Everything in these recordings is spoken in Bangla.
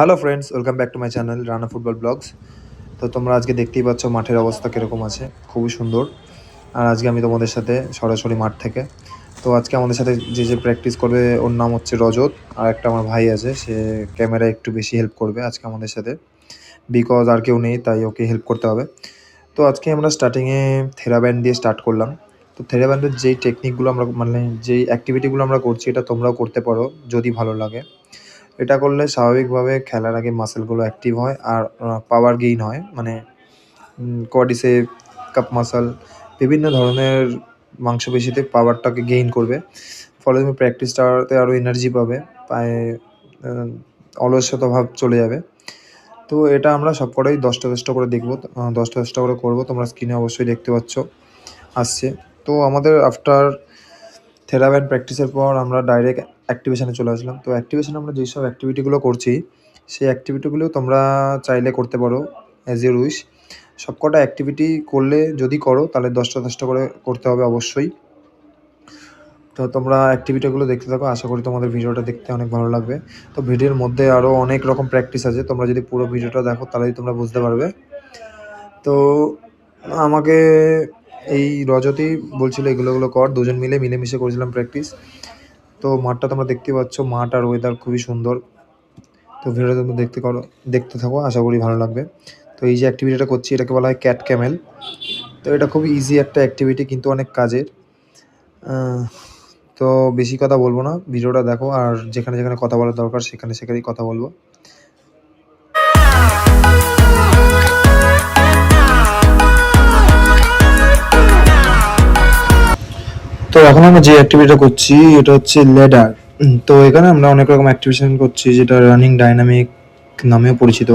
Hello friends, welcome back to my channel Rana football vlogs. তো তোমরা আজকে দেখতেই পাচ্ছ মাঠের অবস্থা কীরকম আছে, খুবই সুন্দর। আর আজকে আমি তোমাদের সাথে সরাসরি মাঠ থেকে। তো আজকে আমাদের সাথে যে প্র্যাকটিস করবে ওর নাম হচ্ছে রজত, আর একটা আমার ভাই আছে, সে ক্যামেরায় একটু বেশি হেল্প করবে আজকে আমাদের সাথে, বিকজ আর কেউ নেই, তাই ওকে হেল্প করতে হবে। তো আজকে আমরা স্টার্টিংয়ে থেরাব্যান্ড দিয়ে স্টার্ট করলাম। তো থেরাব্যান্ডের যেই টেকনিকগুলো আমরা যেই অ্যাক্টিভিটিগুলো আমরা করছি, এটা তোমরাও করতে পারো যদি ভালো লাগে। এটা করলে স্বাভাবিকভাবে খেলার আগে মাসেলগুলো অ্যাক্টিভ হয় আর পাওয়ার গেইন হয়, মানে কোয়াড্রিসেপ, কাপ মাসল, বিভিন্ন ধরনের মাংসপেশিতে পাওয়ারটাকে গেইন করবে। ফলে তুমি প্র্যাকটিসটাতে আরও এনার্জি পাবে, পায়ে অলসতা ভাব চলে যাবে। তো এটা আমরা সবকটাই 10টা করে দেখবো, 10টা করে করবো। তোমরা স্ক্রিনে অবশ্যই দেখতে পাচ্ছ আসছে। তো আমাদের আফটার থেরাব্যান্ড প্র্যাকটিসের পর আমরা ডাইরেক্ট অ্যাক্টিভেশনে চলে আসলাম। তো অ্যাক্টিভেশনে আমরা যেসব অ্যাক্টিভিটিগুলো করছি, সেই অ্যাক্টিভিটিগুলো তোমরা চাইলে করতে পারো অ্যাজ ইউর উইশ। সবকটা অ্যাক্টিভিটি করলে যদি করো তাহলে 10টা করে করতে হবে অবশ্যই। তো তোমরা অ্যাক্টিভিটিগুলো দেখতে থাকো, আশা করি তোমাদের ভিডিওটা দেখতে অনেক ভালো লাগবে। তো ভিডিওর মধ্যে আরও অনেক রকম প্র্যাকটিস আছে, তোমরা যদি পুরো ভিডিওটা দেখো তাহলেই তোমরা বুঝতে পারবে। তো আমাকে এই রজতই বলছিল এগুলো কর, দুজন মিলেমিশে করেছিলাম প্র্যাকটিস। তো মাঠটা তোমরা দেখতে পাচ্ছ, মাঠ আর ওয়েদার খুবই সুন্দর। তো ভিডিওটা তোমরা দেখতে থাকো, আশা করি ভালো লাগবে। তো এই যে অ্যাক্টিভিটিটা করছি, এটাকে বলা হয় ক্যাট ক্যামেল। তো এটা খুবই ইজি একটা অ্যাক্টিভিটি, কিন্তু অনেক কাজের। তো বেশি কথা বলবো না, ভিডিওটা দেখো, আর যেখানে যেখানে কথা বলার দরকার সেখানেই কথা বলবো। তো এখন আমরা যে অ্যাক্টিভিটিটা করছি এটা হচ্ছে লেডার। তো এখানে আমরা অনেক রকম অ্যাক্টিভিশন করছি, যেটা রানিং ডাইনামিক নামেও পরিচিত।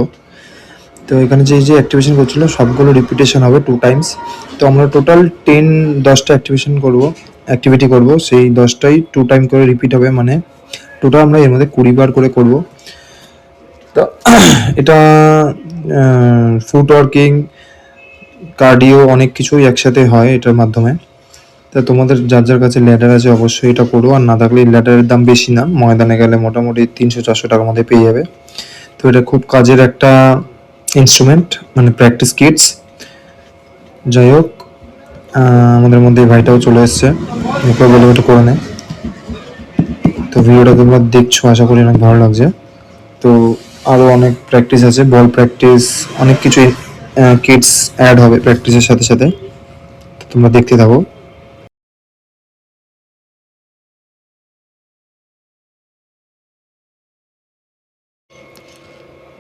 তো এখানে যে অ্যাক্টিভেশন করছিল সবগুলো রিপিটেশন হবে 2 টাইমস। তো আমরা টোটাল 10টা অ্যাক্টিভিটি করব, সেই 10টাই 2 টাইম করে রিপিট হবে, মানে টোটাল আমরা এর মধ্যে 20 বার করে করব। তো এটা ফুট ওয়ার্কিং, কার্ডিও অনেক কিছুই একসাথে হয় এটার মাধ্যমে। তা তোমাদের যার কাছে ল্যাডার আছে অবশ্যই এটা করো, আর না থাকলে ল্যাডারের দাম বেশি না, ময়দানে গেলে মোটামুটি 300-400 টাকার মধ্যে পেয়ে যাবে। তো এটা খুব কাজের একটা ইনস্ট্রুমেন্ট, মানে প্র্যাকটিস কিটস। যাই হোক, আমাদের মধ্যে ভাইটাও চলে এসছে, ওকে বলে ওটা করে নেয়। তো ভিডিওটা তোমরা দেখছো, আশা করি অনেক ভালো লাগছে। তো আরও অনেক প্র্যাকটিস আছে, বল প্র্যাকটিস, অনেক কিছু কিটস অ্যাড হবে প্র্যাকটিসের সাথে সাথে। তোমরা দেখতে থাকো।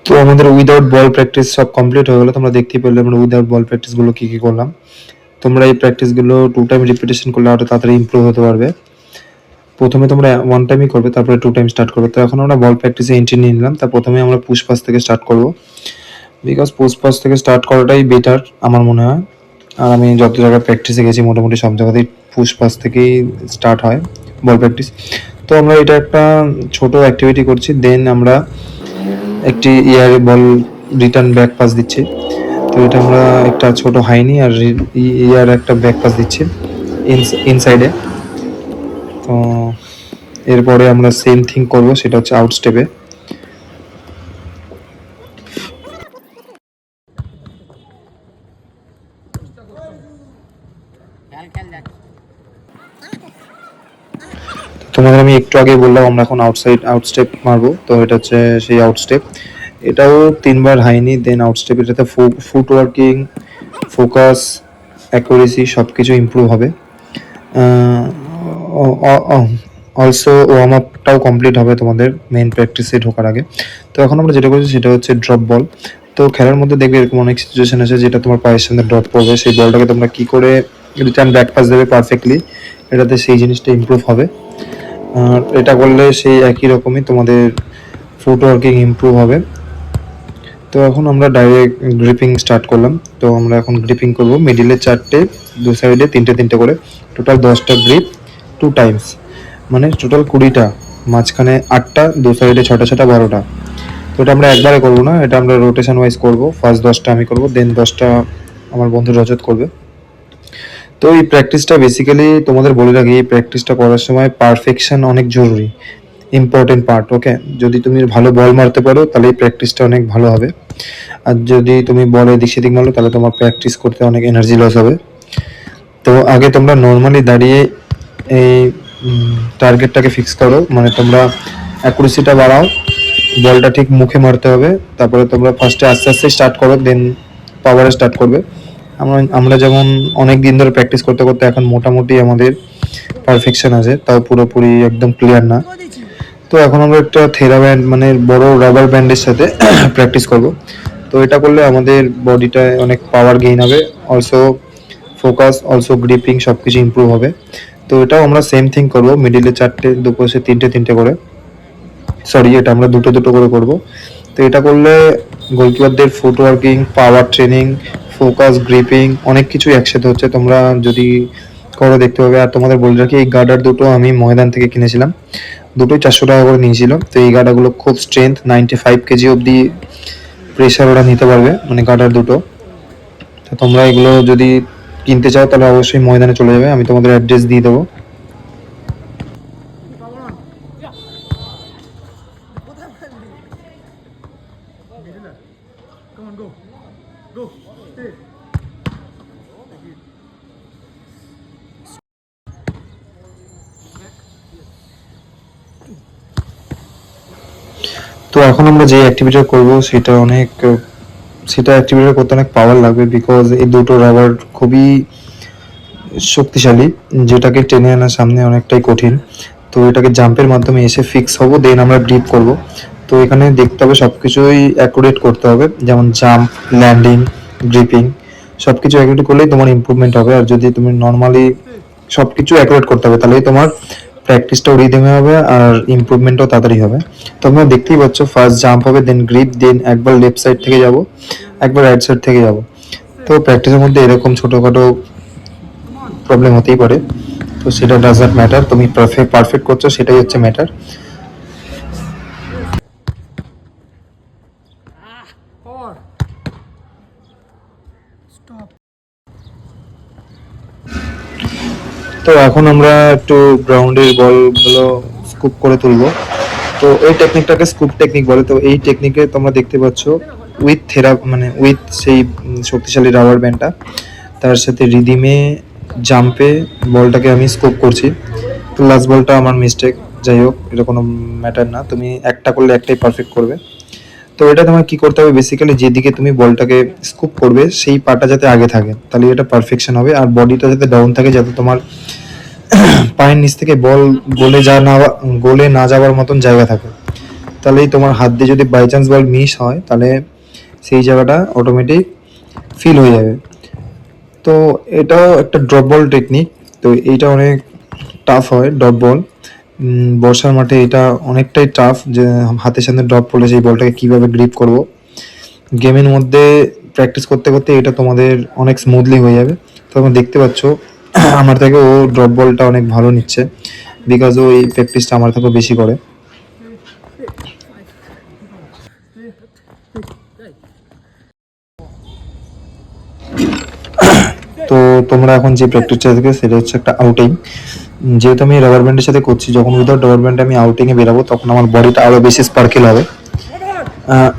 তো আমাদের উইদাউট বল প্র্যাকটিস সব কমপ্লিট হয়ে গেলো। তোমরা দেখতেই পেলে আমরা উইদাউট বল প্র্যাকটিসগুলো কী করলাম। তোমরা এই প্র্যাকটিসগুলো 2 টাইম রিপিটেশন করলে আরও তাড়াতাড়ি ইমপ্রুভ হতে পারবে। প্রথমে তোমরা 1 টাইমই করবে, তারপরে 2 টাইম স্টার্ট করবে। তো এখন আমরা বল প্র্যাকটিসে এন্ট্রি নিয়ে নিলাম। তা প্রথমে আমরা পুশ পাস থেকে স্টার্ট করব, বিকজ পুশ পাস থেকে স্টার্ট করাটাই বেটার আমার মনে হয়। আর আমি যত জায়গায় প্র্যাকটিসে গেছি মোটামুটি সব জায়গাতেই পুশ পাস থেকেই স্টার্ট হয় বল প্র্যাকটিস। তো আমরা এটা একটা ছোট অ্যাক্টিভিটি করছি, দেন আমরা একটি ইয়ারে বল রিটার্ন ব্যাক পাস দিচ্ছি। তো এটা আমরা একটা ছোট হাইনি আর ইয়ার একটা ব্যাক পাস দিচ্ছি ইনসাইডে। তো এরপরে আমরা সেম থিং করব, সেটা হচ্ছে আউট স্টেপে। তোমাদের আমি একটু আগে বললাম আমরা এখন আউট স্টেপ মারবো। তো এটা হচ্ছে সেই আউট স্টেপ, এটাও 3 বার হাইনি দেন আউট স্টেপ। এটাতে ফুট ওয়ার্কিং, ফোকাস, অ্যাকুরেসি সব কিছু ইমপ্রুভ হবে। অলসো ওয়ার্ম আপটাও কমপ্লিট হবে তোমাদের মেইন প্র্যাকটিসে ঢোকার আগে। তো এখন আমরা যেটা করছি সেটা হচ্ছে ড্রপ বল। তো খেলার মধ্যে দেখবে এরকম অনেক সিচুয়েশন আছে যেটা তোমার পায়ের সামনে ড্রপ করবে, সেই বলটাকে তোমরা কী করে রিটার্ন ব্যাক পাস দেবে পারফেক্টলি, এটাতে সেই জিনিসটা ইমপ্রুভ হবে। আর এটা করলে সেই একই রকমই তোমাদের ফুট ওয়ার্কিং ইমপ্রুভ হবে। তো এখন আমরা ডাইরেক্ট গ্রিপিং স্টার্ট করলাম। তো আমরা এখন গ্রিপিং করব, মিডিলে 4টে, দু সাইডে 3টে করে, টোটাল 10টা গ্রিপ 2 টাইমস, মানে টোটাল 20টা, মাঝখানে 8টা, দু সাইডে 6টা 12টা। তো এটা আমরা একবারে করবো না, এটা আমরা রোটেশন ওয়াইজ করবো। ফার্স্ট 10টা আমি করবো, দেন 10টা আমার বন্ধু রজত করবে। তো এই প্র্যাকটিসটা বেসিক্যালি তোমাদের বলে রাখি, এই প্র্যাকটিসটা করার সময় পারফেকশন অনেক জরুরি। Important part. ওকে, যদি তুমি ভালো বল মারতে পারো তাহলে এই প্র্যাকটিসটা অনেক ভালো হবে। আর যদি তুমি বল এদিক সেদিক মারো তাহলে তোমার প্র্যাকটিস করতে অনেক এনার্জি লস হবে। তো আগে তোমরা নর্মালি দাঁড়িয়ে এই টার্গেটটাকে ফিক্স করো, মানে তোমরা অ্যাকুরেসিটা বাড়াও, বলটা ঠিক মুখে মারতে হবে। তারপরে তোমরা ফার্স্টে আস্তে আস্তে স্টার্ট করো, দেন পাওয়ারে স্টার্ট করবে। আমরা যেমন অনেক দিন ধরে প্র্যাকটিস করতে করতে এখন মোটামুটি আমাদের পারফেকশন আছে, তাও পুরোপুরি একদম ক্লিয়ার না। তো এখন আমরা একটা থেরা ব্যান্ড মানে বড় রাবার ব্যান্ডের সাথে প্র্যাকটিস করব। তো এটা করলে আমাদের বডিটায় অনেক পাওয়ার গেইন হবে, অলসো ফোকাস, অলসো গ্রিপিং সব কিছু ইম্প্রুভ হবে। তো এটাও আমরা সেম থিং করবো, মিডিলে 4টে, দুপাশে 3টে করে, সরি এটা আমরা দুটো দুটো করে করব। তো এটা করলে গোলকিপারদের ফুটওয়ার্কিং, পাওয়ার ট্রেনিং, ফোকাস, গ্রিপিং অনেক কিছুই একসাথে হচ্ছে। তোমরা যদি করে দেখতে হবে। আর তোমাদের বলে রাখি, এই গার্ডার দুটো আমি ময়দান থেকে কিনেছিলাম, দুটোই 400 টাকা করে নিয়েছিল। তো এই গার্ডারগুলো খুব স্ট্রেংথ, 95 কেজি অবধি প্রেশার ওরা নিতে পারবে, মানে গার্ডার দুটো। তো তোমরা এগুলো যদি কিনতে চাও তাহলে অবশ্যই ময়দানে চলে যাবে, আমি তোমাদের অ্যাড্রেস দিয়ে দেবো। তো এখন আমরা যে অ্যাক্টিভিটি করব সেটা অ্যাক্টিভিটি করতে অনেক পাওয়ার লাগবে, বিকজ এই দুটো রাবার খুবই শক্তিশালী, যেটাকে টেনে আনার সামনে অনেকটাই কঠিন। তো এটাকে জাম্পের মাধ্যমে এসে ফিক্স হবো, দেন আমরা গ্রিপ করব। তো এখানে দেখতে হবে সব কিছুই অ্যাকুরেট করতে হবে, যেমন জাম্প, ল্যান্ডিং, গ্রিপিং সব কিছু অ্যাকুরেট করলেই তোমার ইম্প্রুভমেন্ট হবে। আর যদি তুমি নর্মালি সব কিছু অ্যাকুরেট করতে হবে তাহলেই তোমার প্র্যাকটিসটাও রিদমে হবে আর ইম্প্রুভমেন্টও তাড়াতাড়ি হবে। তোমরা দেখতেই পাচ্ছ, ফার্স্ট জাম্প হবে, দেন গ্রিপ, দেন একবার লেফট সাইড থেকে যাব, একবার রাইট সাইড থেকে যাব। তো প্র্যাকটিসের মধ্যে এরকম ছোটোখাটো প্রবলেম হতেই পারে, তো সেটা ডাজ নট ম্যাটার, তুমি পারফেক্ট করছো সেটাই হচ্ছে ম্যাটার। তো এখন আমরা একটু গ্রাউন্ডের বলগুলো স্কুপ করে তুলবো। তো এই টেকনিকটাকে স্কুপ টেকনিক বলে। তো এই টেকনিকে তোমরা দেখতে পাচ্ছ উইথ মানে উইথ সেই শক্তিশালী রাবার ব্যান্ডটা, তার সাথে রিদিমে, জাম্পে বলটাকে আমি স্কুপ করছি। তো লাস্ট বলটা আমার মিস্টেক, যাই হোক এটা কোনো ম্যাটার না, তুমি একটা করলে একটাই পারফেক্ট করবে। তো এটা তোমার কি করতে হবে, বেসিক্যালি যেদিকে তুমি বলটাকে স্কুপ করবে সেই পাটা যাতে আগে থাকে, তাহলে এটা পারফেকশন হবে। আর বডিটা যাতে ডাউন থাকে, যাতে তোমার পায়ের নিচ থেকে বল গোলে না যাওয়ার মতন জায়গা থাকে। তাহলেই তোমার হাত দিয়ে যদি বাই চান্স বল মিস হয় তাহলে সেই জায়গাটা অটোমেটিক ফিল হয়ে যাবে। তো এটাও একটা ড্রপ বল টেকনিক। তো এইটা অনেক টাফ হয় ড্রপ বল, বর্ষার মাঠে এটা অনেকটাই টাফ, যে হাতের সামনে ড্রপ করলে সেই বলটাকে কীভাবে গ্রিপ করব। গেমের মধ্যে প্র্যাকটিস করতে করতে এটা তোমাদের অনেক স্মুথলি হয়ে যাবে। তো তোমরা দেখতে পাচ্ছ আমার থেকে ও ড্রপ বলটা অনেক ভালো নিচ্ছে, বিকজ ও এই প্র্যাকটিসটা আমার থেকেও বেশি করে। তো তোমরা এখন যে প্র্যাকটিসটা দেখবে সেটা হচ্ছে একটা আউটিং। যেহেতু আমি রাবার ব্যান্ডের সাথে করছি, যখন উইদাউট রাবার ব্যান্ডে আমি আউটিংয়ে বেরাবো তখন আমার বডিটা আরও বেশি স্পার্কেল হবে।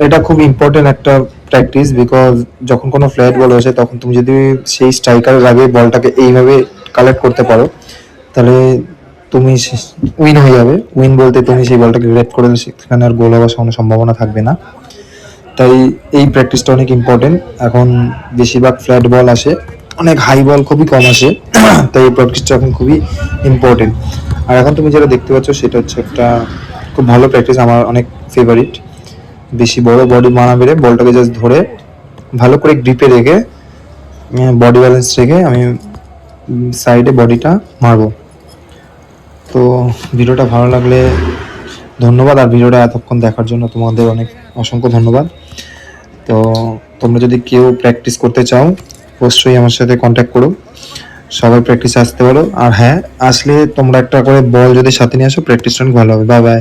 এটা খুব ইম্পর্টেন্ট একটা প্র্যাকটিস, বিকজ যখন কোনো ফ্ল্যাট বল আসে তখন তুমি যদি সেই স্ট্রাইকারের আগে বলটাকে এইভাবে কালেক্ট করতে পারো তাহলে তুমি উইন হয়ে যাবে। উইন বলতে তুমি সেই বলটাকে গ্রেট করে সেখানে আর গোল হওয়ার কোনো সম্ভাবনা থাকবে না। তাই এই প্র্যাকটিসটা অনেক ইম্পর্টেন্ট। এখন বেশিরভাগ ফ্ল্যাট বল আসে, অনেক হাই বল খুবই কম আসে, তাই এই প্র্যাকটিসটা এখন খুবই ইম্পর্টেন্ট। আর এখন তুমি যেটা দেখতে পাচ্ছ সেটা হচ্ছে একটা খুব ভালো প্র্যাকটিস, আমার অনেক ফেভারিট। বেশি বড় বডি মানা বেড়ে বলটাকে জাস্ট ধরে ভালো করে গ্রিপে রেখে, বডি ব্যালেন্স রেখে আমি সাইডে বডিটা মারবো। তো ভিডিওটা ভালো লাগলে ধন্যবাদ, আর ভিডিওটা এতক্ষণ দেখার জন্য তোমাদের অনেক অসংখ্য ধন্যবাদ। তো তোমরা যদি কেউ প্র্যাকটিস করতে চাও অবশ্যই আমার সাথে কন্ট্যাক্ট করো, সবাই প্র্যাকটিস আসতে পারো। আর হ্যাঁ, আসলে তোমরা একটা করে বল যদি সাথে নিয়ে আসো প্র্যাকটিসটা অনেক ভালো হবে। Bye bye.